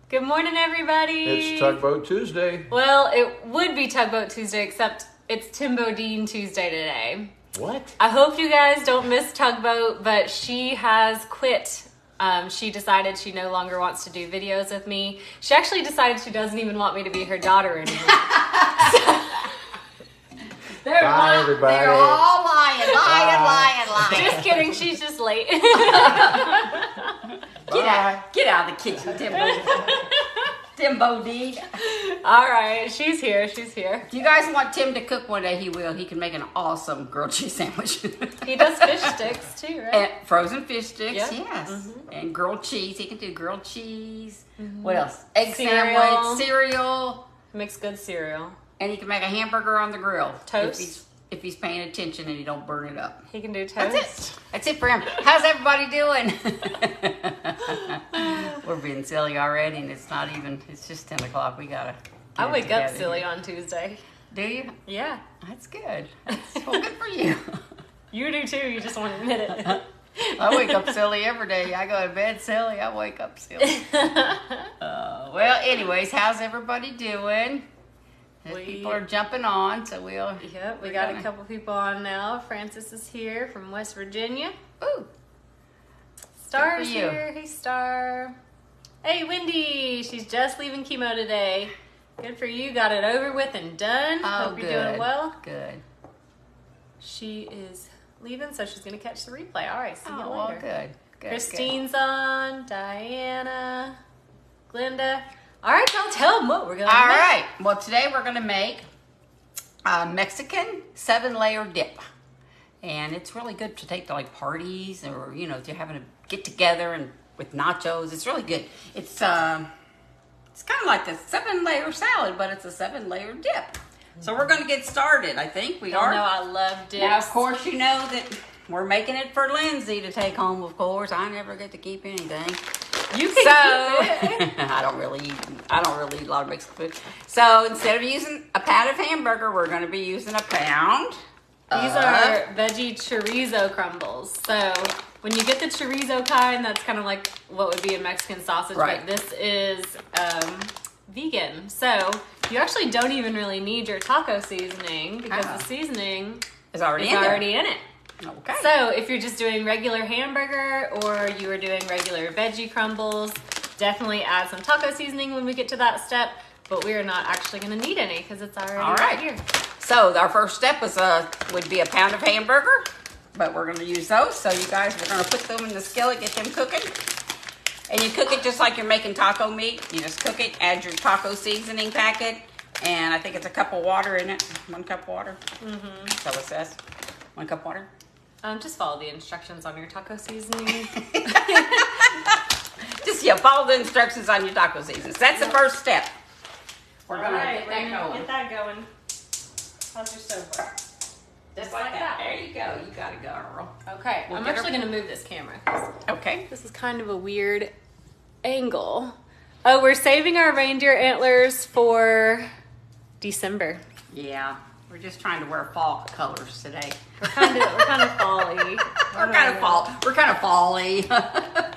Good morning, everybody. It's Tugboat Tuesday. Well, it would be Tugboat Tuesday, except it's Tim Bodine Tuesday today. What? I hope you guys don't miss Tugboat, but she has quit. She decided she no longer wants to do videos with me. She actually decided she doesn't even want me to be her daughter anymore. Bye, everybody. They're all lying. Just kidding. She's just late. Get out of the kitchen, Tim Bodine. All right, she's here. If you guys want Tim to cook one day, he will. He can make an awesome grilled cheese sandwich. He does fish sticks too, right? And frozen fish sticks, Yep. yes. Mm-hmm. And grilled cheese. He can do grilled cheese. Mm-hmm. What else? Egg Cereal. sandwich, cereal. Makes good cereal. And he can make a hamburger on the grill. Toast. If he's paying attention and he don't burn it up. He can do toast. That's it for him. How's everybody doing? We're being silly already, and it's just 10 o'clock. We gotta. I get it wake up together silly here. on Tuesday. Do you? Yeah. That's good. Well, good for you. You do too, you just won't admit it. I wake up silly every day. I go to bed silly. I wake up silly. Well, anyways, how's everybody doing? People are jumping on, so we'll. Yep, we got a couple people on now. Francis is here from West Virginia. Ooh. Star's Good for you. here. Hey, Star. Hey, Wendy. She's just leaving chemo today. Good for you. Got it over with and done. Oh, Hope you're doing well. Good. She is leaving, so she's going to catch the replay. All right, see you Oh, well, later. good. Christine's on. Diana. Glenda. All right, y'all, tell them what we're going to All make. right. Well, today we're going to make a Mexican 7-layer dip. And it's really good to take to like parties or, if you're having a get together and with nachos. It's really good. It's kind of like the 7-layer salad, but it's a 7-layer dip. So we're going to get started. I think we are. No, I love dips. Now, of course, you know that we're making it for Lindsay to take home, of course. I never get to keep anything. You can keep it. I don't really eat a lot of Mexican food. So instead of using a pound of hamburger, we're going to be using a pound. These are veggie chorizo crumbles. So when you get the chorizo kind, that's kind of like what would be a Mexican sausage, Right. but this is vegan. So you actually don't even really need your taco seasoning because the seasoning It's already is in there. already in it. Okay. So if you're just doing regular hamburger or you are doing regular veggie crumbles, definitely add some taco seasoning when we get to that step. But we are not actually going to need any because it's already All right right. here. So our first step would be a pound of hamburger, but we're going to use those. So you guys, we're going to put them in the skillet, get them cooking. And you cook it just like you're making taco meat. You just cook it, add your taco seasoning packet, and I think it's a cup of water in it. 1 cup of water. Mm-hmm. So it says 1 cup of water. Just follow the instructions on your taco seasoning. Just follow the instructions on your taco seasonings. That's the first step. We're gonna get that going. Get that going. How's your stove work? Just like that. There you go. You got to go, Earl. Okay, We'll I'm get actually going to move this camera. Okay. This is kind of a weird angle. Oh, we're saving our reindeer antlers for December. Yeah. We're just trying to wear fall colors today. We're kind of fall-y. We're kind of fall-y.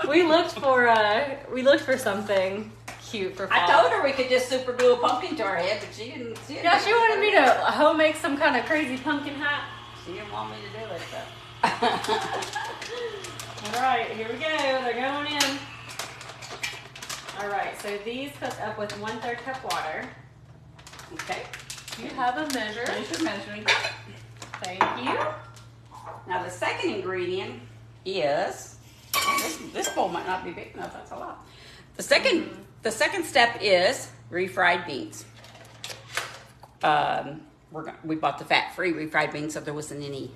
We looked for something cute for fall. I told her we could just super glue a pumpkin to our head, but she didn't. Yeah, she wanted me to home make some kind of crazy pumpkin hat. She didn't want me to do it, though. All right, here we go. They're going in. All right, so these cook up with 1/3 cup water. Okay. You have a measure. There's your measuring. Thank you. Now the second ingredient is this bowl might not be big enough. That's a lot. The second step is refried beans. We bought the fat-free refried beans, so there wasn't any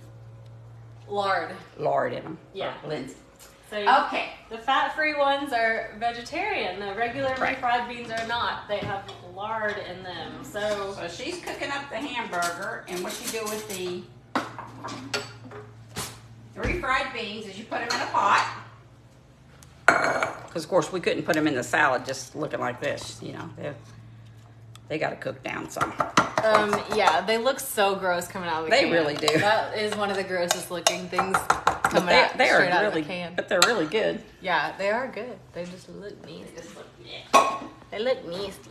Lard. lard in them. Yeah. Lindsay. So Okay. the fat-free ones are vegetarian. The regular Right. refried beans are not. They have lard in them. So So she's cooking up the hamburger, and what you do with the refried beans is you put them in a pot. Because of course we couldn't put them in the salad just looking like this. They got to cook down some. yeah, they look so gross coming out of the They can. really do. That is one of the grossest looking things But coming out they straight are out of really, the can. but they're really good. Yeah, they are good. They just look neat. Just look, yeah. They look nasty.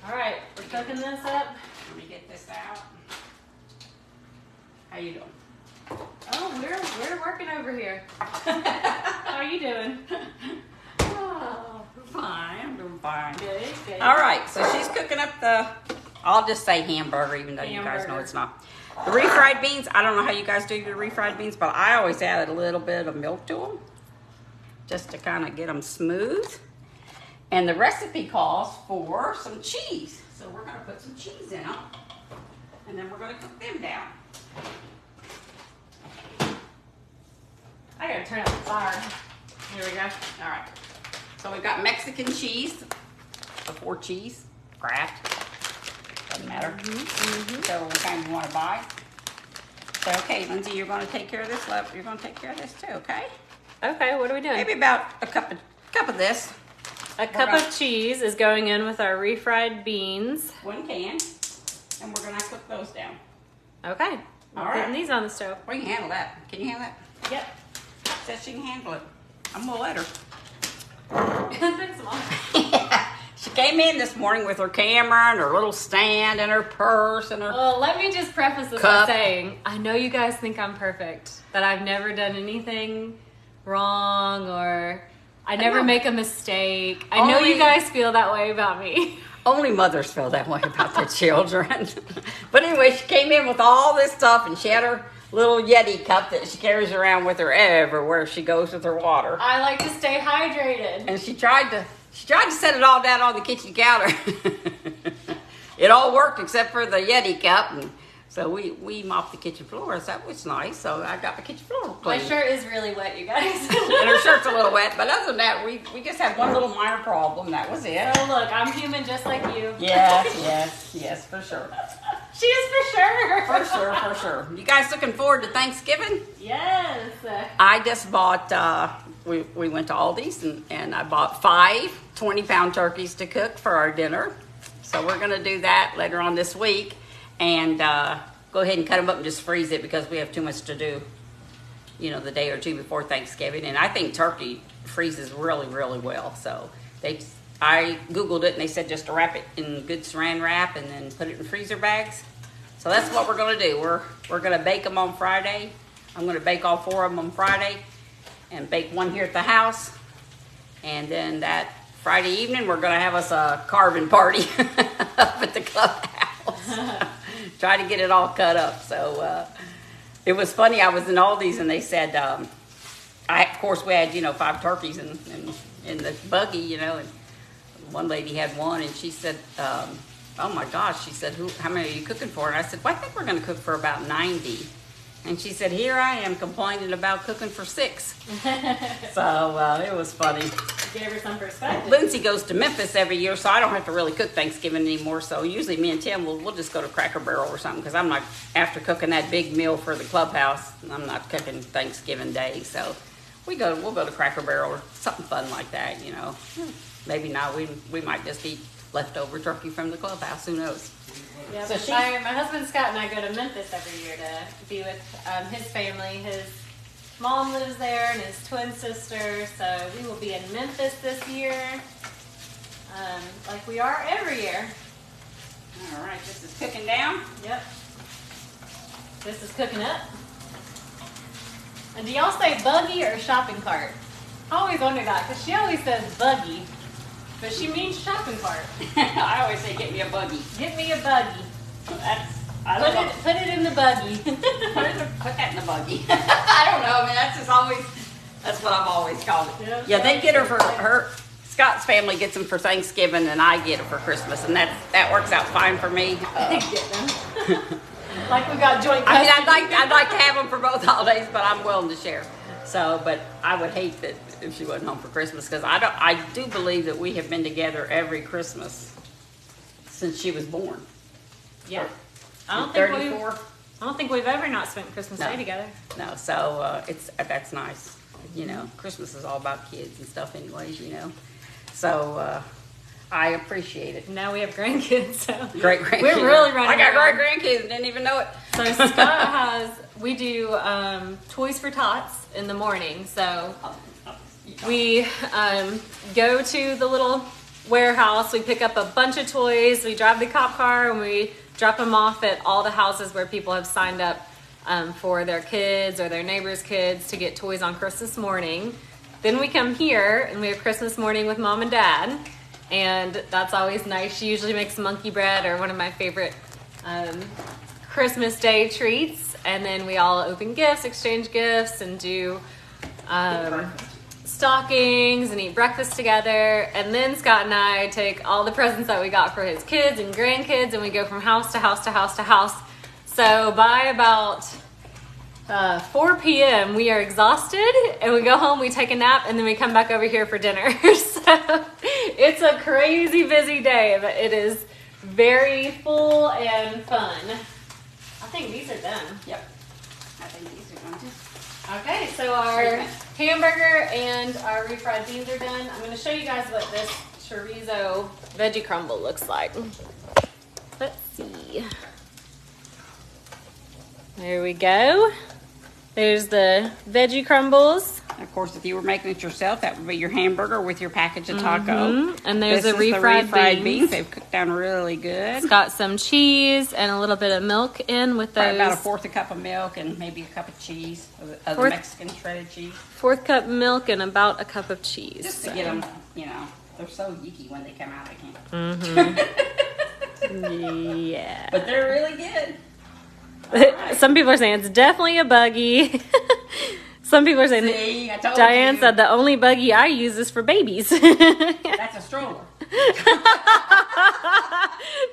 All right, we're cooking this up. Let me get this out. How you doing? Oh, we're working over here. How are you doing? Oh, fine. I'm doing fine. Good, good. All right, so she's cooking up the, I'll just say hamburger, even though you guys know Hamburger. it's not. The refried beans, I don't know how you guys do your refried beans, but I always add a little bit of milk to them just to kind of get them smooth. And the recipe calls for some cheese. So we're going to put some cheese in them, and then we're going to cook them down. I gotta turn up the fire. Here we go. All right. So we've got Mexican cheese, the 4 cheese, Kraft, doesn't matter. Whichever kind you want to buy. So, okay, Lindsay, you're going to take care of this. You're going to take care of this too, okay? Okay, what are we doing? Maybe about a cup of this, A cup of cheese is going in with our refried beans. 1 can, and we're going to cook those down. Okay. All We're right. putting these on the stove. We can handle that. Can you handle that? Yep. Says she can handle it. I'm going to let her. Thanks, Mom. She came in this morning with her camera and her little stand and her purse and her... Well, let me just preface this Cup. by saying, I know you guys think I'm perfect, that I've never done anything wrong or I never know. make a mistake. I know you Only- guys feel that way about me. Only mothers feel that way about their children. But anyway, she came in with all this stuff and she had her little Yeti cup that she carries around with her everywhere she goes with her water. I like to stay hydrated. And she tried to set it all down on the kitchen counter. It all worked except for the Yeti cup. And so we mopped the kitchen floor. So that was nice. So I got the kitchen floor My clean. shirt is really wet, you guys. And her shirt's a little wet. But other than that, we just had one little minor problem. That was it. Oh, look, I'm human just like you. Yes, for sure. She is for sure. For sure. You guys looking forward to Thanksgiving? Yes. I just bought, we went to Aldi's and I bought 5 20-pound turkeys to cook for our dinner. So we're going to do that later on this week and go ahead and cut them up and just freeze it because we have too much to do, the day or two before Thanksgiving. And I think turkey freezes really, really well. So I Googled it and they said just to wrap it in good saran wrap and then put it in freezer bags. So that's what we're going to do. We're going to bake them on Friday. I'm going to bake all 4 of them on Friday and bake one here at the house. And then that Friday evening, we're going to have us a carving party up at the clubhouse. Try to get it all cut up. So it was funny. I was in Aldi's and they said, of course, we had, 5 turkeys in the buggy, and one lady had one and she said, oh my gosh, she said, how many are you cooking for? And I said, well, I think we're going to cook for about 90. And she said, here I am complaining about cooking for 6. So it was funny. Gave her some perspective. Lindsay goes to Memphis every year, so I don't have to really cook Thanksgiving anymore. So usually me and Tim, we'll just go to Cracker Barrel or something because I'm not, after cooking that big meal for the clubhouse, I'm not cooking Thanksgiving Day. So we'll go to Cracker Barrel or something fun like that, Maybe not. We might just eat leftover turkey from the clubhouse. Who knows? Yeah, So but she- my husband Scott and I go to Memphis every year to be with his family. His mom lives there and his twin sister, so we will be in Memphis this year, like we are every year. All right, this is cooking down. Yep. This is cooking up. And do y'all say buggy or shopping cart? I always wonder that because she always says buggy, but she means shopping cart. I always say, get me a buggy. Get me a buggy. I don't know. Put it in the buggy. Put that in the buggy. I don't know. I mean, that's what I've always called it. Yeah, they get her for her. Scott's family gets them for Thanksgiving, and I get them for Christmas, and that works out fine for me. Get them. Like we got joint I custody. mean, I'd like to have them for both holidays, but I'm willing to share. So, but I would hate that if she wasn't home for Christmas because I do believe that we have been together every Christmas since she was born. Yeah. I don't 34. think we've ever not spent Christmas No. Day together. No, so that's nice. Christmas is all about kids and stuff, anyways. So I appreciate it. Now we have grandkids, so Great grandkids. we're really running I got around. great grandkids and didn't even know it. So Scott we do Toys for Tots in the morning. So we go to the little warehouse. We pick up a bunch of toys. We drive the cop car and we drop them off at all the houses where people have signed up for their kids or their neighbors' kids to get toys on Christmas morning. Then we come here and we have Christmas morning with Mom and Dad, and that's always nice. She usually makes monkey bread, or one of my favorite Christmas Day treats, and then we all open gifts, exchange gifts, and do stockings and eat breakfast together. And then Scott and I take all the presents that we got for his kids and grandkids, and we go from house to house to house to house. So by about 4 p.m. we are exhausted, and we go home, we take a nap, and then we come back over here for dinner. So it's a crazy busy day, but it is very full and fun. I think these are done. Yep. I think these are done too. Okay, so our hamburger and our refried beans are done. I'm going to show you guys what this chorizo veggie crumble looks like. Let's see. There we go. There's the veggie crumbles. Of course, if you were making it yourself, that would be your hamburger with your package of taco. And there's this the is refried beans. They've cooked down really good. It's got some cheese and a little bit of milk in with those. Probably about a fourth a cup of milk and maybe a cup of cheese, of the Mexican shredded cheese. 4th cup milk and about a cup of cheese. Just to get them, you know, they're so yucky when they come out. I can't. Yeah. But they're really good. Right. Some people are saying it's definitely a buggy. Some people are saying, See, I told Diane you. said the only buggy I use is for babies. That's a stroller.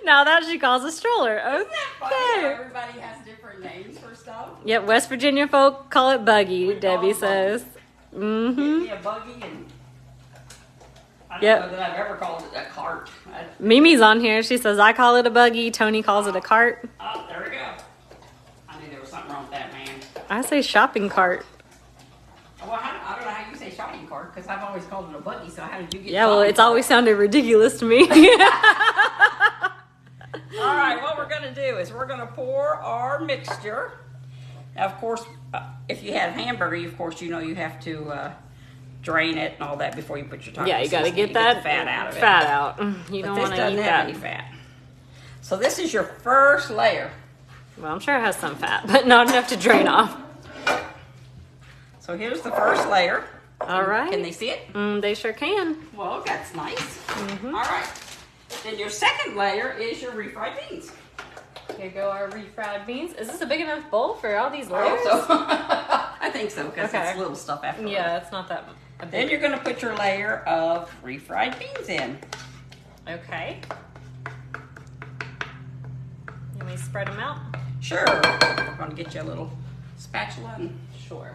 Now that she calls a stroller. Isn't that funny how Okay. everybody has different names for stuff? Yep, West Virginia folk call it buggy, We call Debbie it says. Give Mm-hmm. me a buggy and I don't Yep. know that I've ever called it a cart. Mimi's on here. She says, I call it a buggy. Tony calls it a cart. Oh, there we go. I knew there was something wrong with that, man. I say shopping cart. Well, I don't know how you say shopping cart because I've always called it a buggy. So how did you get? Yeah, well, shopping it's cart? always sounded ridiculous to me. All right, what we're going to do is we're going to pour our mixture. Now, of course, if you have hamburger, of course, you know you have to drain it and all that before you put your taco Yeah, you got to seasoning get the that fat out of it. Fat out. You But don't this want to doesn't eat have that. any fat. So this is your first layer. Well, I'm sure it has some fat, but not enough to drain off. So here's the first layer. All right. Can they see it? They sure can. Well, that's nice. Mm-hmm. All right. Then your second layer is your refried beans. Here go our refried beans. Is this a big enough bowl for all these layers? So, I think so because Okay. it's little stuff after. Yeah, it's not that a Then big. you're going to put your layer of refried beans in. Okay. Let me spread them out. Sure. I'm going to get you a little spatula. And Sure.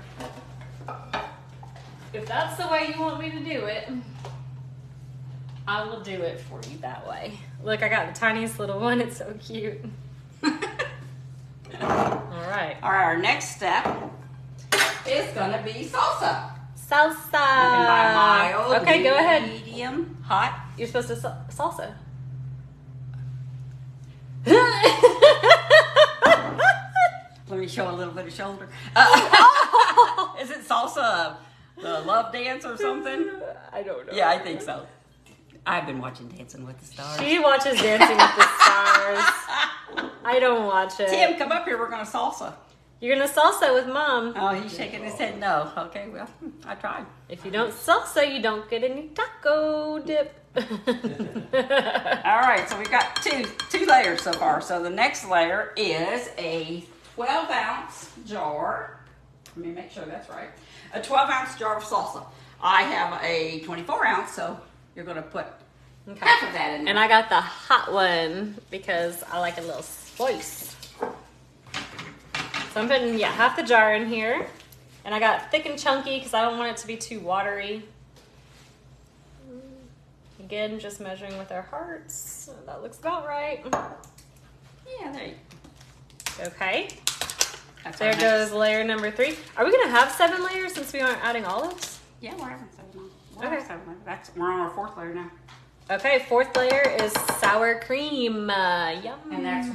If that's the way you want me to do it, I will do it for you that way. Look, I got the tiniest little one. It's so cute. All right. All right, our next step is going to be salsa. Salsa. You can buy mild, Okay, go ahead. medium, hot. You're supposed to salsa. Let me show a little bit of shoulder. Is it salsa, the love dance or something? I don't know. Yeah, I think so. I've been watching Dancing with the Stars. She watches Dancing with the Stars. I don't watch it. Tim, come up here. We're going to salsa. You're gonna salsa with Mom. Oh, he's shaking his head no. Okay, well, I tried. If you don't salsa, you don't get any taco dip. All right, so we've got two layers so far. So the next layer is a 12-ounce jar. Let me make sure that's right. A 12-ounce jar of salsa. I have a 24-ounce, so you're going to put half of that in there. And I got the hot one because I like a little spice. So I'm putting, half the jar in here. And I got thick and chunky because I don't want it to be too watery. Again, just measuring with our hearts. That looks about right. Yeah, there you go. Okay. That's There our goes layer number 3. Are we going to have 7 layers since we aren't adding olives? Yeah, we're having 7 on. Okay. We're on our 4th layer now. Okay, 4th layer is sour cream. Yum. And that's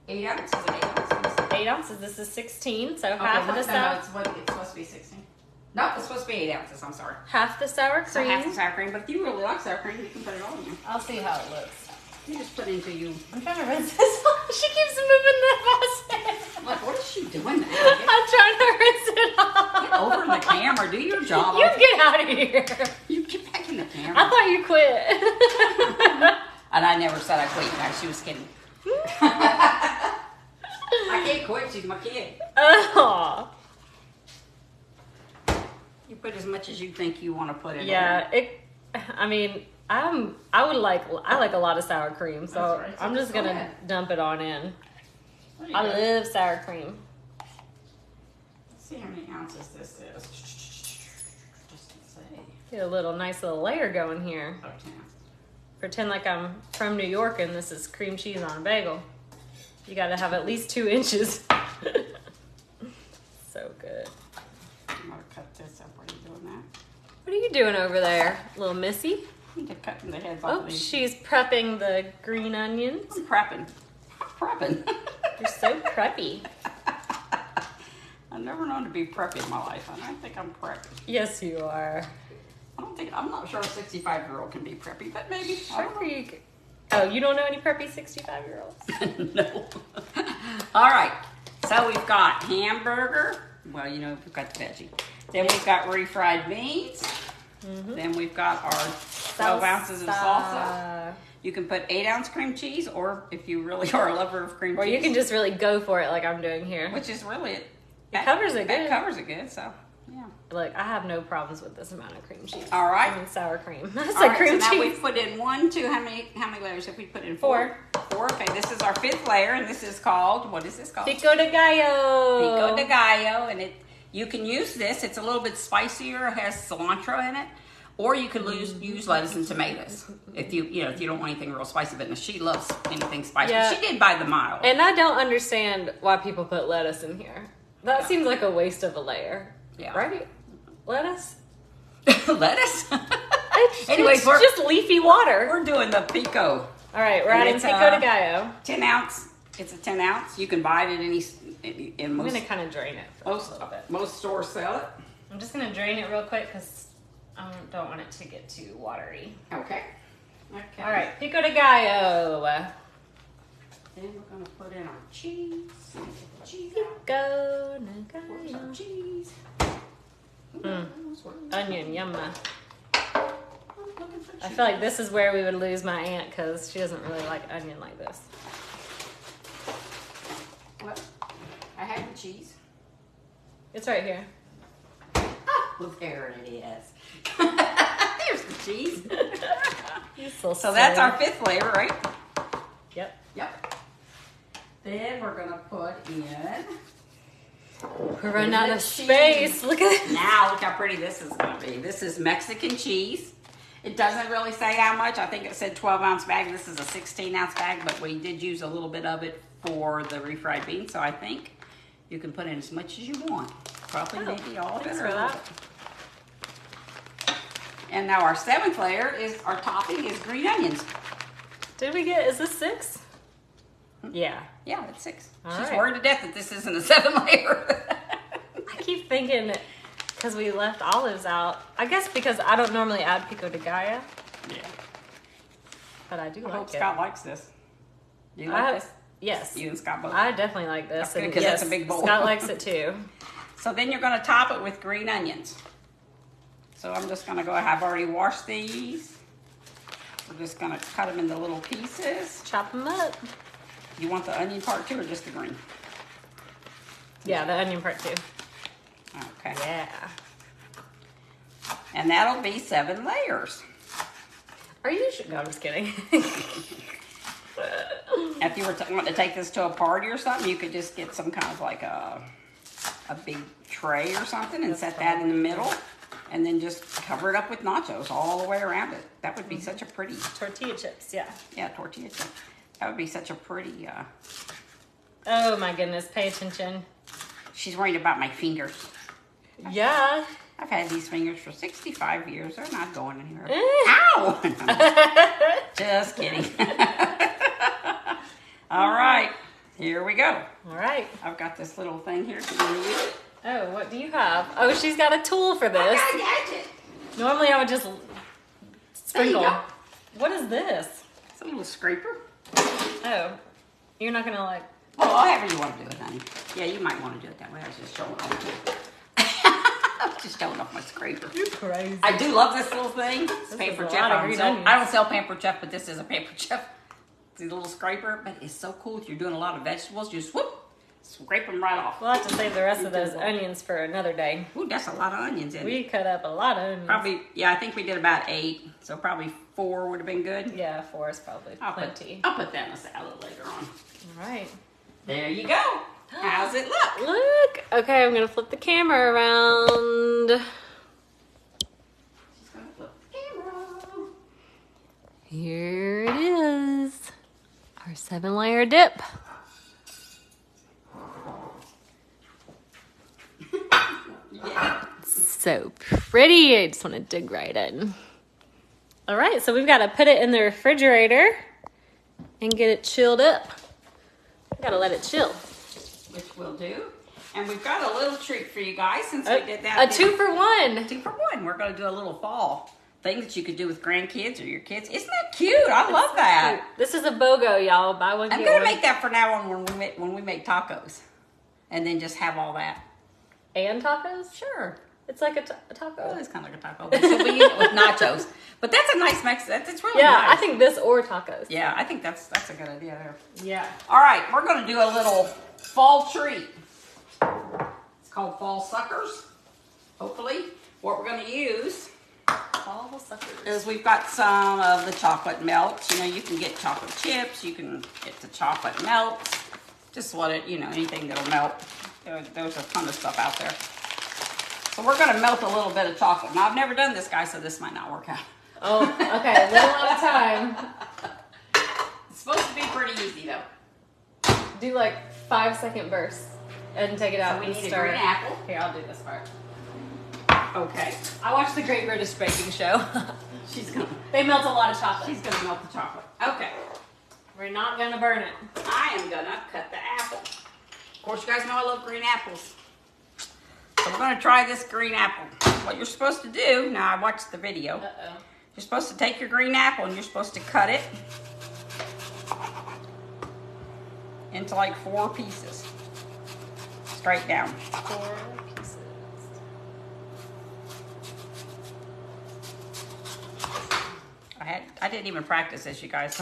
8 ounces. 8 ounces. 8 ounces. This is 16, so Okay, half of the it's stuff. supposed to be 16. No, it's supposed to be 8 ounces. I'm sorry. Half the sour So cream. half the sour cream, but if you really like sour cream, you can put it all in there. I'll see how it looks. You just put it into you. I'm trying to rinse this off. She keeps moving the basket. I'm like, what is she doing now? I'm trying to rinse it off. Get over the camera. Do your job. You get out of here. You get back in the I camera. thought you quit. And I never said I quit, guys. She was kidding. I can't quit. She's my kid. Oh. You put as much as you think you want to put in. Yeah, I mean, I like a lot of sour cream, so That's right. So I'm just go gonna ahead. dump it on in. There you I go. love sour cream. Let's see how many ounces this is. Just to say. Get a nice little layer going here. Oh, 10. Pretend like I'm from New York and this is cream cheese on a bagel. You gotta have at least 2 inches. So good. I'm gonna cut this up. What are you doing that? What are you doing over there, little missy? I'm just cutting the heads off Oh, of these. she's prepping the green onions. I'm prepping. You're so preppy. I've never known to be preppy in my life. I don't think I'm preppy. Yes, you are. I'm not sure a 65-year-old can be preppy, but maybe. I don't know. Preppy. Oh, you don't know any preppy 65-year-olds? No. All right. So we've got hamburger. Well, we've got the veggie. Then we've got refried beans. Then we've got our 12 ounces of salsa. You can put 8-ounce cream cheese, or if you really are a lover of cream Or cheese. you can just really go for it like I'm doing here. Which is really it. Covers it That good. covers it good, so yeah. Look, I have no problems with this amount of cream cheese. All right. I mean, sour cream. That's All a right, cream so now cheese. we've put in 1, 2, how many layers have we put in? 4. 4, okay. This is our 5th layer, and this is called, what is this called? Pico de gallo. Pico de gallo, and you can use this. It's a little bit spicier. It has cilantro in it, or you could use lettuce and tomatoes if you don't want anything real spicy. But she loves anything spicy. Yeah. She did buy the mild. And I don't understand why people put lettuce in here. That seems like a waste of a layer. Yeah. Right? Lettuce? Lettuce. It's Anyways, just leafy water. we're doing the pico. All right, we're And adding it's, pico de gallo. 10 ounce. It's a 10 ounce. You can buy it at in I'm most going to kind of drain it for most a little bit. most stores sell it. I'm just going to drain it real quick because I don't want it to get too watery. Okay. Okay. All right, pico de gallo. Then we're gonna put in our cheese. Cheese out. Pico de Where's our gallo. cheese? Onion, yumma. Looking for I cheese. feel like this is where we would lose my aunt because she doesn't really like onion like this. Well, I have the cheese. It's right here. Well, there it is. There's the cheese. So that's our 5th layer, right? Yep. Yep. Then we're gonna put in. We're running out of Cheese. space. Look at it. Now, look how pretty this is gonna be. This is Mexican cheese. It doesn't really say how much. I think it said 12-ounce bag. This is a 16-ounce bag, but we did use a little bit of it for the refried beans. So I think you can put in as much as you want. Probably maybe all of it. Thanks or for a little that. bit. And now our 7th layer is our topping is green onions. Did we get, is this 6? Yeah. Yeah, it's 6. All She's right. worried to death that this isn't a 7 layer. I keep thinking because we left olives out. I guess because I don't normally add pico de gallo, Yeah. but I do I hope like it. Scott likes this. You I- like this? Yes. You and Scott both. I definitely like this. That's good, and 'cause that's yes, a big bowl. Scott likes it too. So then you're going to top it with green onions. So I'm just going to go, I've already washed these. We're just going to cut them into little pieces. Chop them up. You want the onion part too or just the green? Yeah, the onion part too. Okay. Yeah. And that'll be 7 layers. Are you sure? No, I'm just kidding. If you were wanting to take this to a party or something, you could just get some kind of like a big tray or something and set that in the middle. And then just cover it up with nachos all the way around it. That would be such a pretty, Tortilla chips, yeah. yeah, tortilla chip. That would be such a pretty, Oh my goodness, pay attention. she's worried about my fingers. Yeah. I've had these fingers for 65 years. They're not going anywhere. Eh. Ow! Just kidding. All right, here we go. All right. I've got this little thing here. Can you use it? Oh, what do you have? Oh, she's got a tool for I this. got a gadget. Normally I would just There you sprinkle. go. What is this? It's a little scraper. Oh, you're not gonna like. Well, however you want to do it, honey. Yeah, you might want to do it that way. I was just showing off. I'm just showing off my scraper. You're crazy. I do love this little thing. It's This Pampered is a Chef. lot of I don't green sell- onions. I don't sell Pampered Chef, but this is a Pampered Chef. It's a little scraper, but it's so cool. If you're doing a lot of vegetables, you just whoop, scrape them right off. We'll have to save the rest of those onions for another day. Ooh, that's a lot of onions in it. We cut up a lot of onions. Probably, yeah, I think we did about 8, so probably 4 would have been good. Yeah, 4 is probably plenty. I'll put that in the salad later on. All right. There you go. How's it look? Look. Okay, I'm gonna flip the camera around. Just gonna flip the camera. Here it is. Our 7-layer dip. Yeah. So pretty. I just want to dig right in. All right, so we've got to put it in the refrigerator and get it chilled up. We got to let it chill. Which we'll do. And we've got a little treat for you guys since we did that. A 2 for 1. 2 for 1. We're going to do a little fall thing that you could do with grandkids or your kids. Isn't that cute? I love that. This is a BOGO, y'all. Buy one, I'm get going to one. make that for now on when we make tacos. And then just have all that. And tacos? Sure. It's like a Well, taco. it's kind of like a taco. But we'll use it with nachos. But that's a nice mix. It's really Yeah, nice. I think this or tacos. Yeah, I think that's a good idea there. Yeah. All right, we're going to do a little fall treat. It's called Fall Suckers, hopefully. What we're going to use Fall suckers. is we've got some of the chocolate melts. You know, you can get chocolate chips. You can get the chocolate melts. Just what it, anything that'll melt. There's a ton of stuff out there. So we're going to melt a little bit of chocolate. Now, I've never done this, guys, so this might not work out. Oh, okay. A little at a time. It's supposed to be pretty easy, though. Do like 5-second bursts and take it out. So we and need a stir. green apple. Here, I'll do this part. Okay. I watched the Great British Baking Show. She's going They melt a lot of chocolate. to melt the chocolate. Okay. We're not gonna burn it. I am gonna cut the apple. Of course, you guys know I love green apples. So we're gonna try this green apple. What you're supposed to do, now I watched the video. Uh-oh. You're supposed to take your green apple and you're supposed to cut it into like 4 pieces. Straight down. 4 pieces. I didn't even practice this, you guys.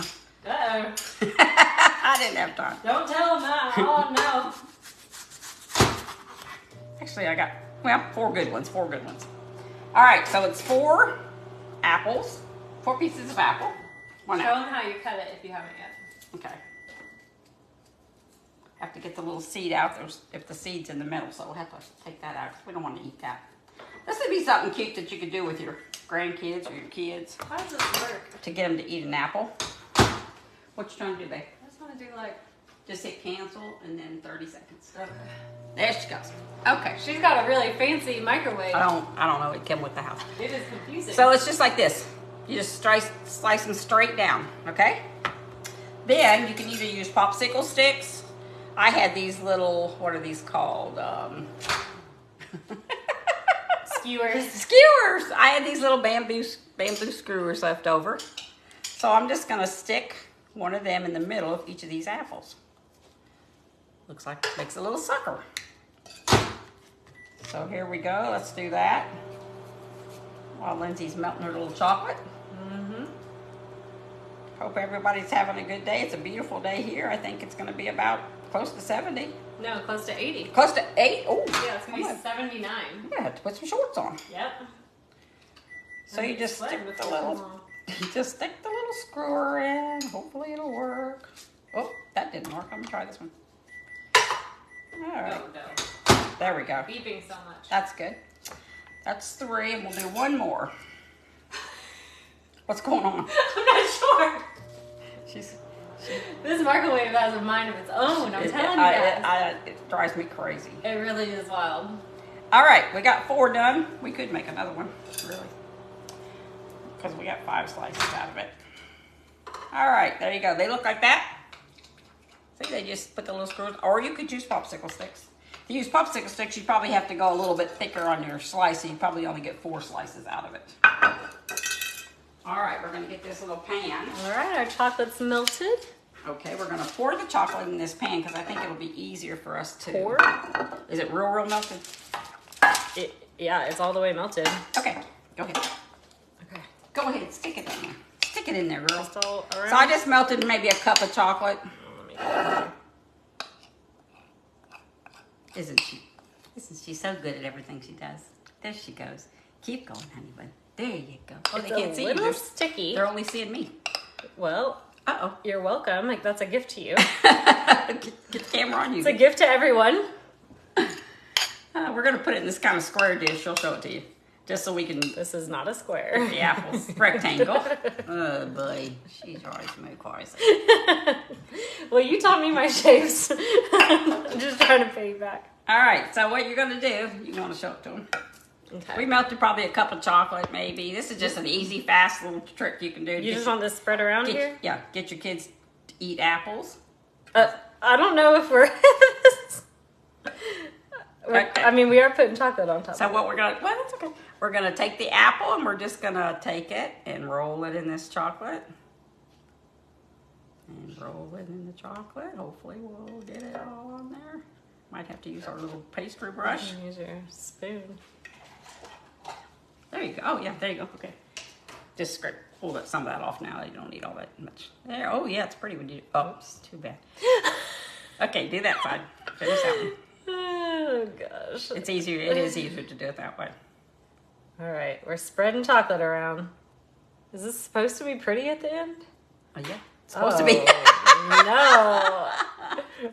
Uh-oh. I didn't have time. Don't tell them that. Oh, no. Actually, I got, 4 good ones, 4 good ones. All right, so it's 4 apples, 4 pieces of apple. 1 Show apple. them how you cut it if you haven't yet. Okay. Have to get the little seed out. If the seed's in the middle, so we'll have to take that out. We don't want to eat that. This would be something cute that you could do with your grandkids or your kids How does this work? to get them to eat an apple. What you trying to do, babe? I just want to do like... Just hit cancel and then 30 seconds. Okay. There she goes. Okay. She's got a really fancy microwave. I don't know. It came with the house. It is confusing. So it's just like this. You just slice them straight down, okay? Then you can either use popsicle sticks. I had these little, what are these called? skewers. Skewers. I had these little bamboo skewers left over. So I'm just gonna stick one of them in the middle of each of these apples. Looks like it makes a little sucker. So here we go. Let's do that. While Lindsay's melting her little chocolate. Hope everybody's having a good day. It's a beautiful day here. I think it's going to be about close to 70. No, close to 80. Close to 8? Oh, Yeah, it's going to be 79. I'm going to have to put some shorts on. Yep. So you just stick the little, screwer in. Hopefully it'll work. Oh, that didn't work. I'm going to try this one. All right. No. There we go. Beeping so much. That's good. That's 3, and we'll do 1 more. What's going on? I'm not sure. She's... This microwave has a mind of its own. I'm telling you guys. It drives me crazy. It really is wild. All right, we got 4 done. We could make another one, really, because we got 5 slices out of it. All right, there you go. They look like that. See, they just put the little screws, or you could use popsicle sticks. To use popsicle sticks, you probably have to go a little bit thicker on your slice, so you probably only get 4 slices out of it. All right, we're gonna get this little pan. All right, our chocolate's melted. Okay, we're gonna pour the chocolate in this pan because I think it'll be easier for us to Pour? Is it real melted? Yeah, it's all the way melted. Okay, go ahead. Okay. Go ahead, stick it in there. Stick it in there, girl. Just all around. So I just melted maybe a cup of chocolate. Let me get it here. Isn't she so good at everything she does? There she goes. Keep going, honey bun. There you go. Oh, It's they can't a see you. little They're, sticky. they're only seeing me. Well, Uh-oh. you're welcome. Like, that's a gift to you. Get the camera on you. It's a gift to everyone. We're going to put it in this kind of square dish. She'll show it to you. Just so we can This is not a square. the apples. Rectangle. Oh, boy. She's always moved crazy. Well, you taught me my shapes. I'm just trying to pay you back. All right. So what you're going to do, you want to show it to them. Okay. We melted probably a cup of chocolate, maybe. This is just an easy, fast little trick you can do. You just want this spread around here? Yeah, get your kids to eat apples. I don't know if we're... Okay. I mean, we are putting chocolate on top So of it. what we're gonna, well, that's okay. We're gonna take the apple and we're just gonna take it and roll it in this chocolate. And roll it in the chocolate. Hopefully we'll get it all on there. Might have to use our little pastry brush. Use your spoon. There you go. Oh yeah, there you go. Okay. Just scrape, pull that, some of that off now. You don't need all that much. There. Oh yeah, it's pretty when you. Oh, it's too bad. Okay, do that side. Finish that one. Oh, gosh. It's easier. It is easier to do it that way. All right, we're spreading chocolate around. Is this supposed to be pretty at the end? Oh yeah, it's supposed to be. No.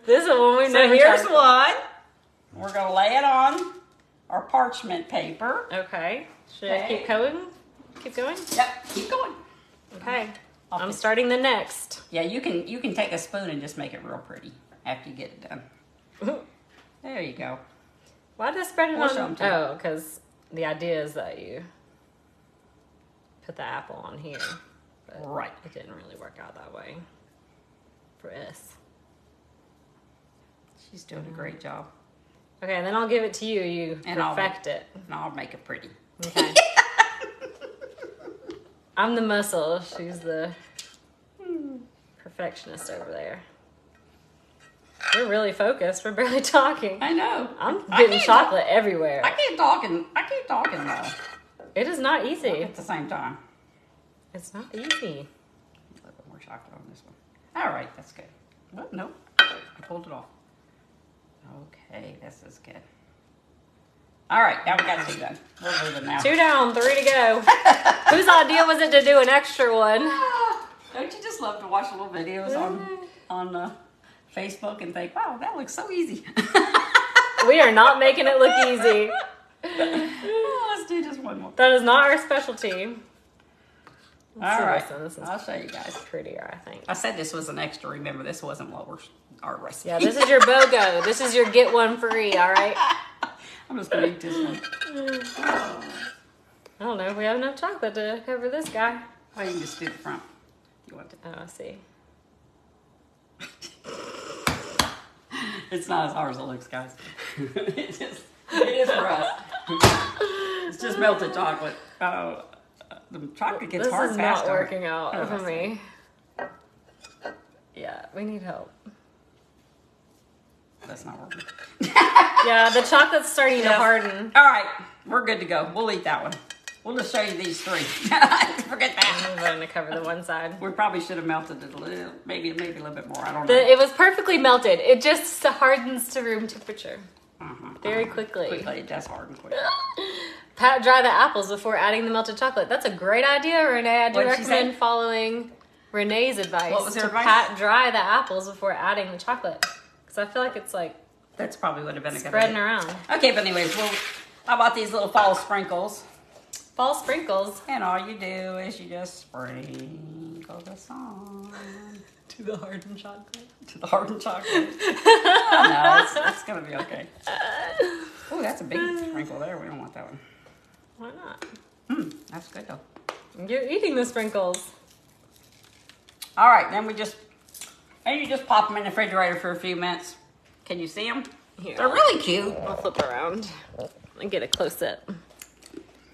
This is when we So know here's chocolate. one. We're gonna lay it on our parchment paper. Okay. Should I Okay. keep going? Keep going? Yep, keep going. Okay. I'll I'm fix- starting the next. Yeah, you can take a spoon and just make it real pretty after you get it done. There you go. Why did I spread it We'll show 'em on? to you. Oh, because the idea is that you put the apple on here. But Right. it didn't really work out that way for us. She's doing a great job. Okay, and then I'll give it to you. You And I'll perfect it. And I'll make it pretty. Okay. I'm the muscle. She's the perfectionist over there. We're really focused. We're barely talking. I know. I'm I getting can't chocolate everywhere. I keep talking though. It is not easy. At the same time. It's not easy. A little bit more chocolate on this one. All right, that's good. Well, nope. I pulled it off. Okay, this is good. All right, now we got 2 done. We'll move it now. 2 down, 3 to go. Whose idea was it to do an extra one? Ah, don't you just love to watch little videos on Facebook and think, wow, that looks so easy. We are not making it look easy. Let's do just one more. That is not our specialty. All right, This is I'll show you guys. prettier, I think. I said this was an extra. Remember, this wasn't what our recipe. Yeah, this is your BOGO. This is your get one free, all right? I'm just gonna eat this one. I don't know if we have enough chocolate to cover this guy. Oh, you can just do the front. You want to? Oh, I see. It's not as hard as it looks, guys. it is for us. It's just melted chocolate. Oh, the chocolate gets This hard is fast. not working out Oh, for I me. Yeah, we need help. That's not working. Yeah, the chocolate's starting to Yes. harden. All right, we're good to go. We'll eat that one. We'll just show you these 3. Forget that. I'm going to cover the one side. We probably should have melted it a little, maybe a little bit more. I don't know. It was perfectly melted. It just hardens to room temperature very quickly. Quickly, it does harden quickly. Pat dry the apples before adding the melted chocolate. That's a great idea, Renee. I do What did she recommend say? following Renee's advice. What was her to advice? pat dry the apples before adding the chocolate. Because I feel like it's like That's probably would have been a good spreading idea. around. Okay, but anyways, how about these little fall sprinkles? Fall sprinkles. And all you do is you just sprinkle this on To the hardened chocolate. to the hardened chocolate. Oh, no, it's going to be okay. Oh, that's a big sprinkle there. We don't want that one. Why not? That's good, though. You're eating the sprinkles. All right, then you just pop them in the refrigerator for a few minutes. Can you see them? Here, They're really cute. I'll flip around and get a close up. All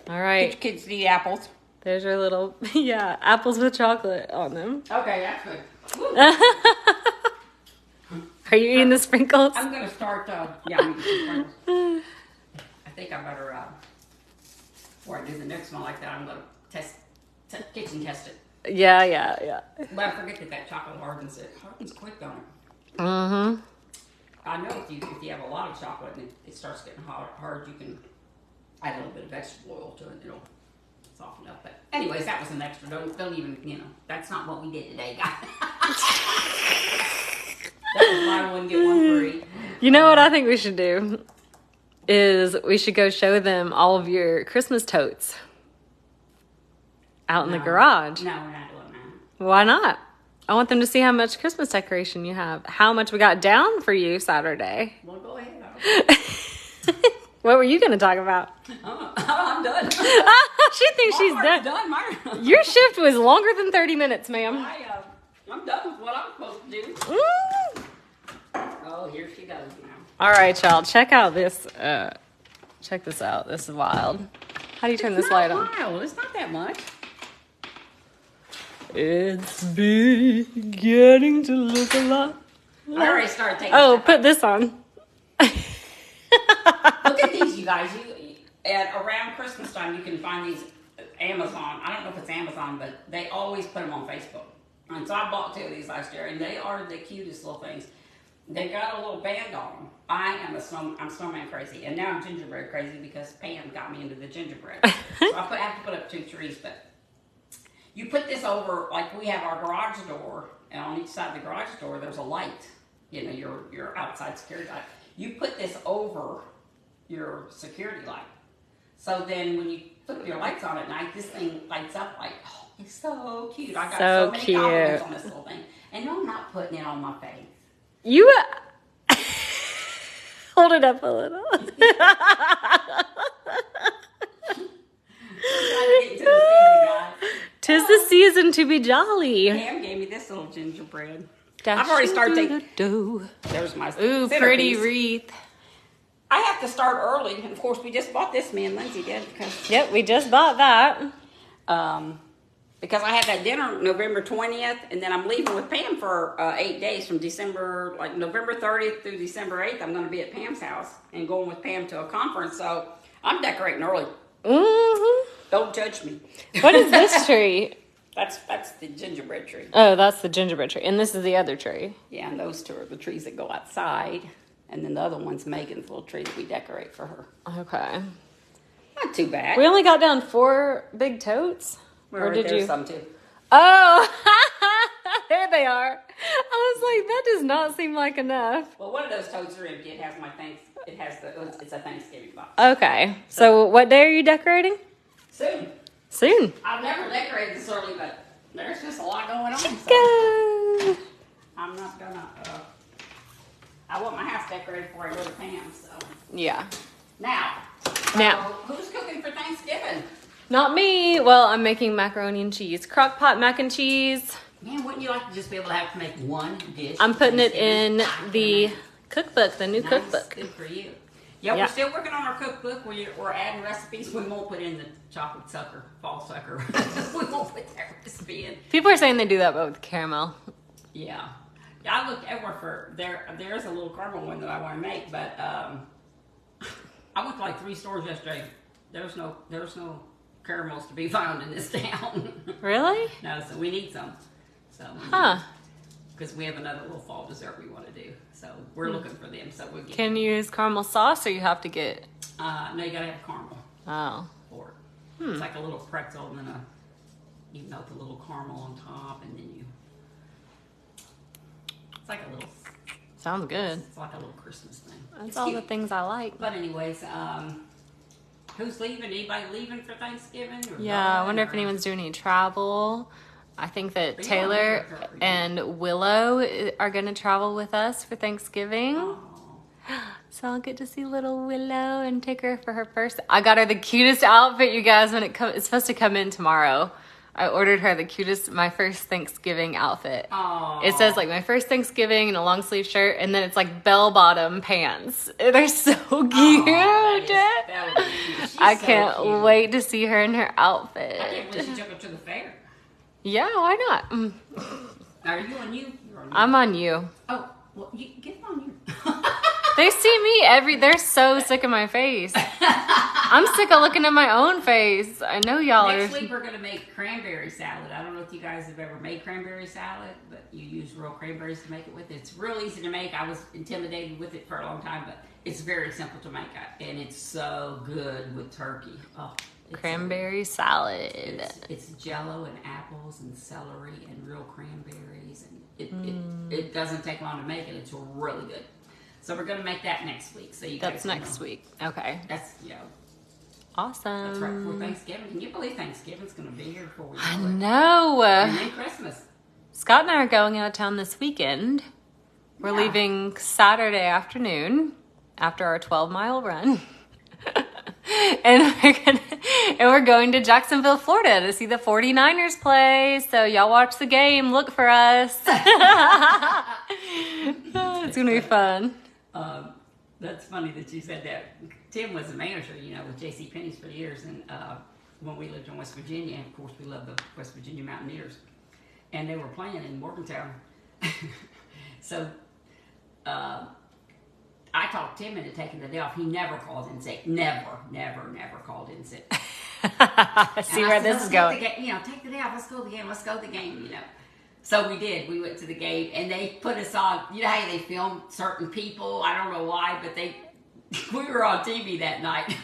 Teach right, kids to eat apples. there's your little, yeah, apples with chocolate on them. Okay, that's good. Woo. Are you eating the sprinkles? I'm gonna start. Yeah, I'm eating some sprinkles. I think I better. Before I do the next one like that, I'm gonna kitchen test it. Yeah. But I forget that chocolate hardens it. Hardens quick, don't it? Mm-hmm. I know if you have a lot of chocolate and it starts getting hard, you can add a little bit of vegetable oil to it. It'll soften up. But anyways, that was an extra. Don't even, that's not what we did today, guys. That was buy one, get one free. You know what I think we should do? Is we should go show them all of your Christmas totes out in the garage. No, we're not doing that. Why not? I want them to see how much Christmas decoration you have. How much we got down for you Saturday. Well, go ahead. What were you going to talk about? I'm done. She thinks she's I'm done. done. Your shift was longer than 30 minutes, ma'am. I'm done with what I'm supposed to do. Mm. Oh, here she goes now. All right, y'all. Check out this. Check this out. This is wild. How do you turn this light on? Wild. It's not that much. It's beginning to look a lot. I already started taking. Oh, stuff put this on. Look at these, you guys. At around Christmas time, you can find these at Amazon. I don't know if it's Amazon, but they always put them on Facebook. And so I bought 2 of these last year, and they are the cutest little things. They got a little band on them. I'm snowman crazy, and now I'm gingerbread crazy because Pam got me into the gingerbread. So I have to put up 2 trees, but you put this over, like we have our garage door, and on each side of the garage door, there's a light. Your outside security light. You put this over your security light. So then when you put your lights on at night, this thing lights up like, oh, it's so cute. I got so many compliments on this little thing. And no, I'm not putting it on my face. You hold it up a little. Tis the season to be jolly. Pam gave me this little gingerbread. I've already started taking. There's my pretty wreath. I have to start early. And of course, we just bought this. Me and Lindsay did because. Yep, we just bought that. Because I have that dinner November 20th, and then I'm leaving with Pam for 8 days from December, like November 30th through December 8th. I'm going to be at Pam's house and going with Pam to a conference. So I'm decorating early. Mm-hmm. Don't judge me. What is this tree? That's the gingerbread tree. Oh, that's the gingerbread tree. And this is the other tree. Yeah, and those 2 are the trees that go outside. And then the other one's Megan's little tree that we decorate for her. Okay. Not too bad. We only got down 4 big totes. Or did you? Some too. Oh, there they are. I was like, that does not seem like enough. Well, one of those totes are empty. It has it's a Thanksgiving box. Okay. So what day are you decorating? Soon. I've never decorated this early, but there's just a lot going on. So I'm not gonna. I want my house decorated before I go to Pam's. So. Yeah. Now, who's cooking for Thanksgiving? Not me. Well, I'm making macaroni and cheese. Crock pot mac and cheese. Man, wouldn't you like to just be able to have to make one dish? I'm putting it in the cookbook, the new cookbook. Good for you. Yeah, we're still working on our cookbook. We're adding recipes. We won't put in the chocolate sucker, fall sucker. We won't put that recipe in. People are saying they do that, but with caramel. Yeah. I looked everywhere for there's a little caramel one that I want to make, but I went to like 3 stores yesterday. There's no caramels to be found in this town. Really? No, so we need some. So because we have another little fall dessert we want to do, so we're looking for them. So we can you use caramel sauce, or you have to get? No, you gotta have caramel. Oh. For it. It's like a little pretzel, and then you melt a little caramel on top, and then you. It's like a little. Sounds good. It's like a little Christmas thing. That's all the things I like. But anyways, who's leaving? Anybody leaving for Thanksgiving? I wonder if anyone's doing any travel. I think that Taylor and Willow are going to travel with us for Thanksgiving. Oh. So I'll get to see little Willow and take her for her first. I got her the cutest outfit, you guys, when it's supposed to come in tomorrow. I ordered her the cutest, my first Thanksgiving outfit. Aw. It says like my first Thanksgiving in a long sleeve shirt, and then it's like bell bottom pants. They're so cute. That would be cute. She's I so can't cute. wait to see her in her outfit. I can't believe she took her to the fair. Yeah, why not? Are you on you? You're on you. I'm on you. Oh, well, you get on you. They see me they're so sick of my face. I'm sick of looking at my own face. I know y'all Next are. week we're gonna make cranberry salad. I don't know if you guys have ever made cranberry salad, but you use real cranberries to make it with. It's real easy to make. I was intimidated with it for a long time, but it's very simple to make, and it's so good with turkey. Oh, it's Cranberry salad. It's Jello and apples and celery and real cranberries, and it doesn't take long to make it. It's really good. So we're gonna make that next week. So you That's guys next week. Okay. That's Awesome. That's right before Thanksgiving. Can you believe Thanksgiving's gonna be here before we I know it? know. And then Christmas. Scott and I are going out of town this weekend. We're Yeah. leaving Saturday afternoon after our 12-mile run. and we're going to Jacksonville, Florida to see the 49ers play. So y'all watch the game, look for us. It's going to be fun. That's funny that you said that. Tim was a manager, with J.C. Penney's for years, and when we lived in West Virginia, and of course we love the West Virginia Mountaineers, and they were playing in Morgantown. So I talked Tim into taking the day off. He never called in sick. Never called in sick. See where this is going. Take the day off. Let's go to the game. So we did. We went to the game, and they put us on. You know how they film certain people? I don't know why, but we were on TV that night.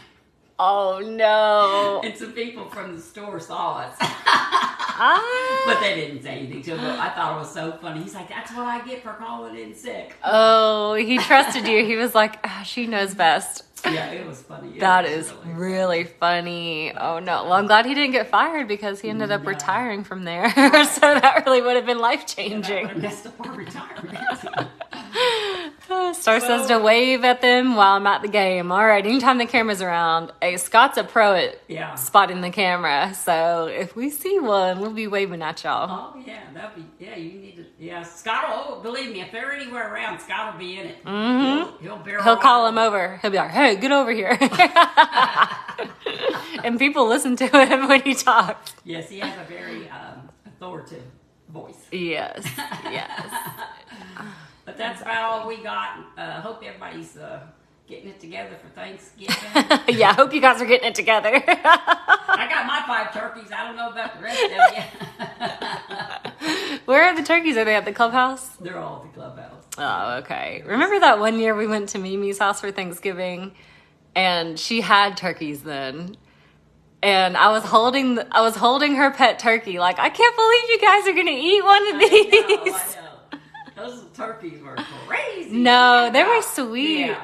Oh, no. And some people from the store saw us. Ah. But they didn't say anything to him. But I thought it was so funny. He's like, that's what I get for calling in sick. Oh, he trusted you. He was like, she knows best. Yeah, it was funny. That is really funny. Oh, no. Well, I'm glad he didn't get fired because he ended up retiring from there. So that really would have been life-changing. That messed up our retirement. Star says to wave at them while I'm at the game. All right, anytime the camera's around. Hey, Scott's a pro at spotting the camera. So if we see one, we'll be waving at y'all. Oh, yeah. You need to, Scott, believe me, if they're anywhere around, Scott will be in it. Mm-hmm. He'll call him over. He'll be like, hey, get over here. And people listen to him when he talks. Yes, he has a very authoritative voice. Yes. But that's about all we got. Hope everybody's getting it together for Thanksgiving. Yeah, I hope you guys are getting it together. I got my 5 turkeys. I don't know about the rest of you. Where are the turkeys? Are they at the clubhouse? They're all at the clubhouse. Oh, okay. Remember that one year we went to Mimi's house for Thanksgiving, and she had turkeys then, and I was holding her pet turkey. Like, I can't believe you guys are gonna eat one of these. I know. Those turkeys were crazy. No, they were sweet. Yeah.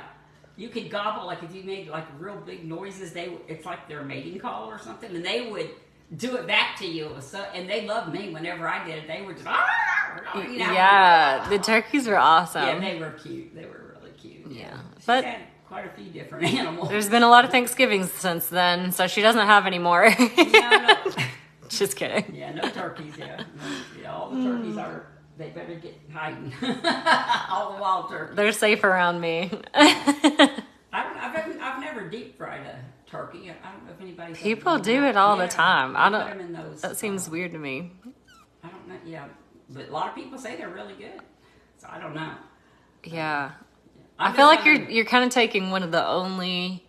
You could gobble, like if you made like real big noises, it's like their mating call or something, and they would do it back to you. It was and they loved me whenever I did it. They were just, Yeah, the turkeys were awesome. Yeah, they were cute. They were really cute. Yeah. She's But had quite a few different animals. there's been a lot of Thanksgivings since then, so she doesn't have any more. No. Just kidding. Yeah, no turkeys. All the turkeys are. They better get hiding. All the wild turkeys. They're safe around me. I've never deep fried a turkey. I don't know if anybody's. People do it all the time. I Put don't. them in those, That seems weird to me. I don't know. Yeah, but a lot of people say they're really good. So I don't know. Yeah. I'm I feel just like wondering- you're kind of taking one of the only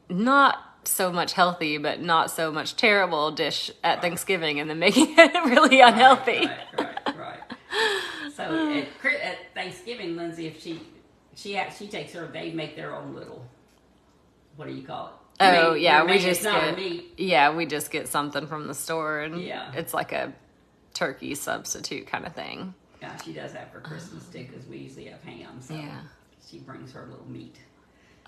not so much healthy but not so much terrible dish at Thanksgiving and then making it really unhealthy. Right. So at Thanksgiving, Lindsay, if she takes her, they make their own little. What do you call it? Oh yeah, we just we just get something from the store and it's like a turkey substitute kind of thing. Yeah, she does that for Christmas too because we usually have ham. So she brings her little meat.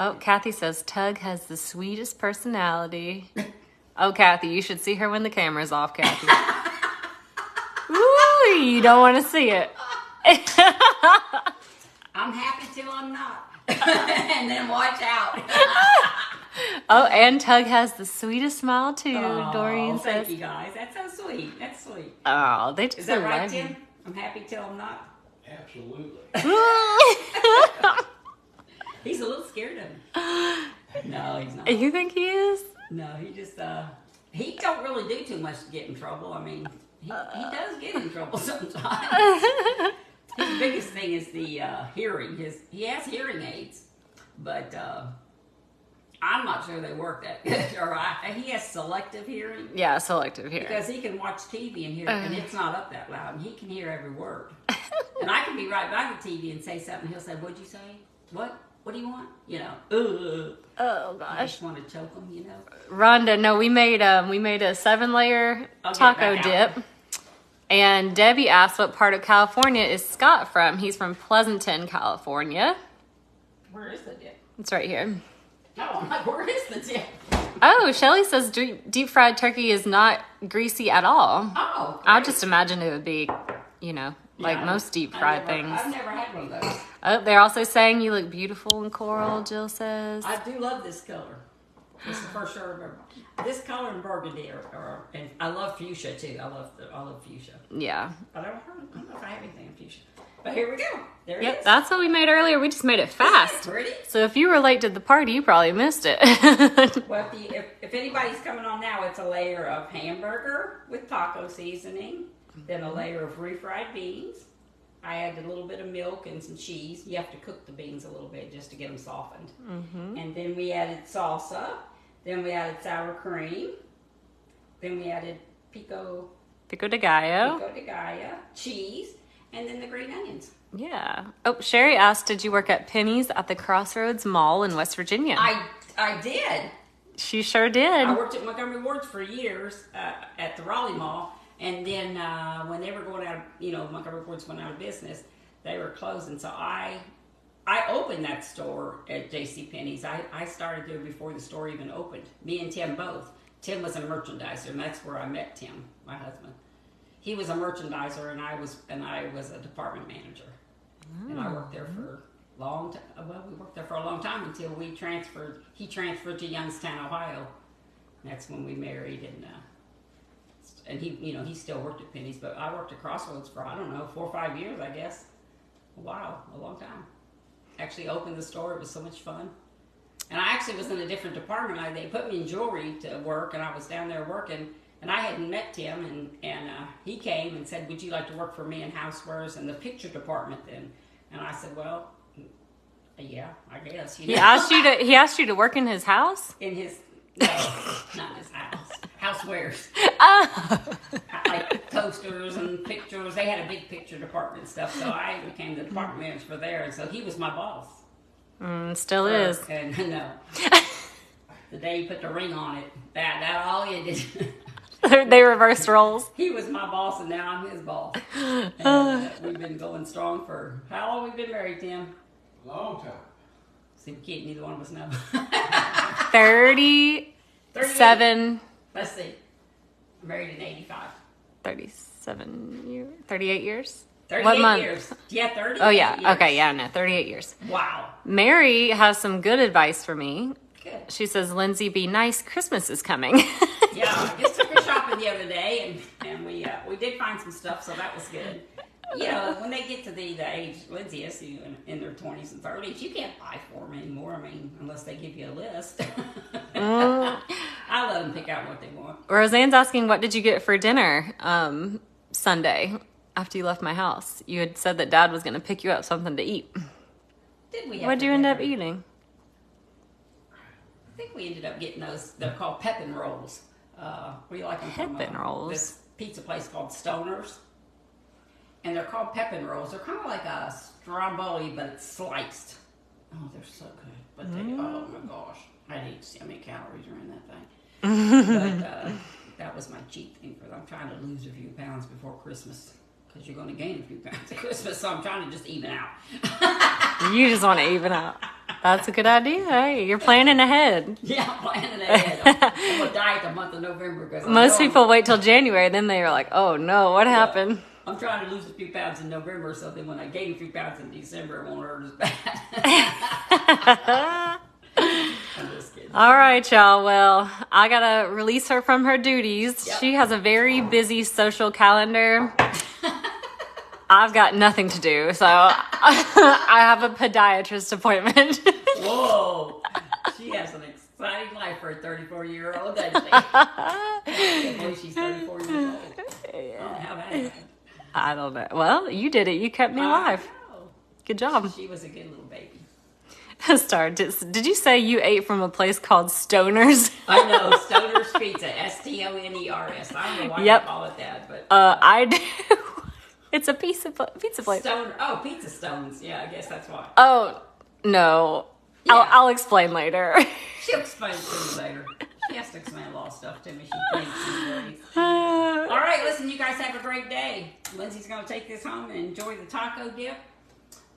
Oh, Kathy says Tug has the sweetest personality. Oh, Kathy, you should see her when the camera's off, Kathy. Ooh, you don't want to see it. I'm happy till I'm not. And then watch out. Oh, and Tug has the sweetest smile too. Doreen thank says. you guys. That's so sweet. That's sweet. Oh, they just Is that right, love you. Tim? I'm happy till I'm not. Absolutely. He's a little scared of me. No, he's not. You think he is? No, he just he don't really do too much to get in trouble. I mean, he does get in trouble sometimes. His biggest thing is the hearing. He has hearing aids, but I'm not sure they work that good. Or he has selective hearing Yeah, selective hearing. because he can watch TV and hear, and it's not up that loud, and he can hear every word. And I can be right by the TV and say something. He'll say, "What'd you say? What? What do you want?" You know. Oh I gosh. just want to choke him. You know. Rhonda, no, we made a 7-layer I'll get taco back dip. out. And Debbie asked what part of California is Scott from. He's from Pleasanton, California. Where is the dip? It's right here. No, I'm like, where is the dip? Oh, Shelly says deep fried turkey is not greasy at all. Oh, I great. just imagine it would be, like Yeah, most deep fried things. I've never had one of those. Oh, they're also saying you look beautiful in coral, Jill says. I do love this color. It's the first shirt I've ever. This color and burgundy and I love fuchsia too. I love fuchsia. Yeah. But I don't know if I have anything in fuchsia. But here we go. There it Yep, is. that's what we made earlier. We just made it Isn't it fast. pretty? So if you were late to the party, you probably missed it. Well, if anybody's coming on now, it's a layer of hamburger with taco seasoning, then a layer of refried beans. I added a little bit of milk and some cheese. You have to cook the beans a little bit just to get them softened. And then we added salsa. Then we added sour cream. Then we added pico Pico de gallo. de gallo, cheese, and then the green onions. Yeah. Oh, Sherry asked, did you work at Penny's at the Crossroads Mall in West Virginia? I did. She sure did. I worked at Montgomery Ward's for years at the Raleigh Mall, and then when they were going out, Montgomery Ward's went out of business, they were closing. So I opened that store at J.C. Penney's. I started there before the store even opened. Me and Tim both. Tim was a merchandiser, and that's where I met Tim, my husband. He was a merchandiser, and I was a department manager. And I worked there for a long time. Well, we worked there for a long time until we transferred. He transferred to Youngstown, Ohio. That's when we married, and he still worked at Penny's, but I worked at Crossroads for 4 or 5 years, I guess. Wow, a long time. Actually opened the store. It was so much fun. And I actually was in a different department. They put me in jewelry to work, and I was down there working. And I hadn't met Tim, and he came and said, "Would you like to work for me in housewares and the picture department then?" And I said, "Well, yeah, I guess." He asked you to work in his house? In his, no, not his house. Housewares. Oh. Like toasters and pictures. They had a big picture department and stuff, so I became the department manager for there, and so he was my boss. Still is. And no. The day he put the ring on it, that all he did. They reversed roles. He was my boss, and now I'm his boss. And we've been going strong for how long? We've been married, Tim? Long time. See, we can't. Neither one of us know. 37. Let's see. Married in '85. 37 years? 38 years? 38 What month? years. Yeah, 30. Oh, yeah. Years. Okay, yeah, no, 38 years. Wow. Mary has some good advice for me. Good. She says, Lindsay, be nice. Christmas is coming. Yeah, I just took her shopping the other day, and we did find some stuff, so that was good. When they get to the age Lindsay is in their 20s and 30s, you can't buy for them anymore. I mean, unless they give you a list. I let them pick out what they want. Roseanne's asking, what did you get for dinner Sunday after you left my house? You had said that Dad was going to pick you up something to eat. Did we? What'd you end up eating? I think we ended up getting those. They're called Pepin rolls. We like them from Pepin rolls? this pizza place called Stoner's. And they're called Pepin rolls. They're kind of like a stromboli, but it's sliced. Oh, they're so good. But oh my gosh. I need to see how many calories are in that thing. But that was my cheat thing for them. I'm trying to lose a few pounds before Christmas. Because you're going to gain a few pounds at Christmas. So I'm trying to just even out. You just want to even out. That's a good idea. Hey, you're planning ahead. Yeah, I'm planning ahead. I'm going to diet the month of November. Because Most people wait till January, then they're like, oh no, what happened? I'm trying to lose a few pounds in November, so then when I gain a few pounds in December, it won't hurt as bad. I'm just kidding. All right, y'all. Well, I gotta release her from her duties. Yep. She has a very busy social calendar. I've got nothing to do, so I have a podiatrist appointment. Whoa. She has an exciting life for a 34-year-old, doesn't she? I can't believe she's 34 years old. Oh, how that happened. I don't know. Well, you did it. You kept me alive. I know. Good job. She was a good little baby. Star, did you say you ate from a place called Stoner's? I know, Stoner's Pizza, Stoners. I don't know why Yep. they call it that, but I do. It's a pizza place. Stoner. Oh, Pizza Stones. Yeah, I guess that's why. Oh, no. Yeah. I'll explain later. She'll explain it to me later. She has to explain a lot of stuff to me. She thinks anyways. All right, listen, you guys have a great day. Lindsay's going to take this home and enjoy the taco dip.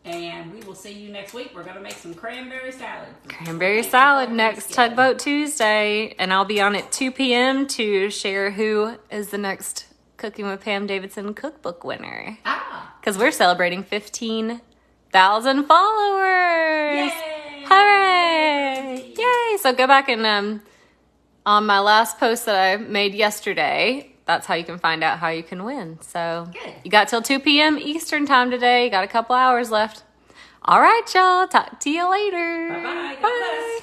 And we will see you next week. We're going to make some cranberry salad. Cranberry salad next Tugboat Tuesday. And I'll be on at 2 p.m. to share who is the next Cooking with Pam Davidson cookbook winner. Ah. Because we're celebrating 15,000 followers. Yay! Hooray! Yay! So go back and on my last post that I made yesterday, that's how you can find out how you can win. So Good. you got till 2 p.m. Eastern time today. You got a couple hours left. All right, y'all. Talk to you later. Bye-bye. God Bye. bless.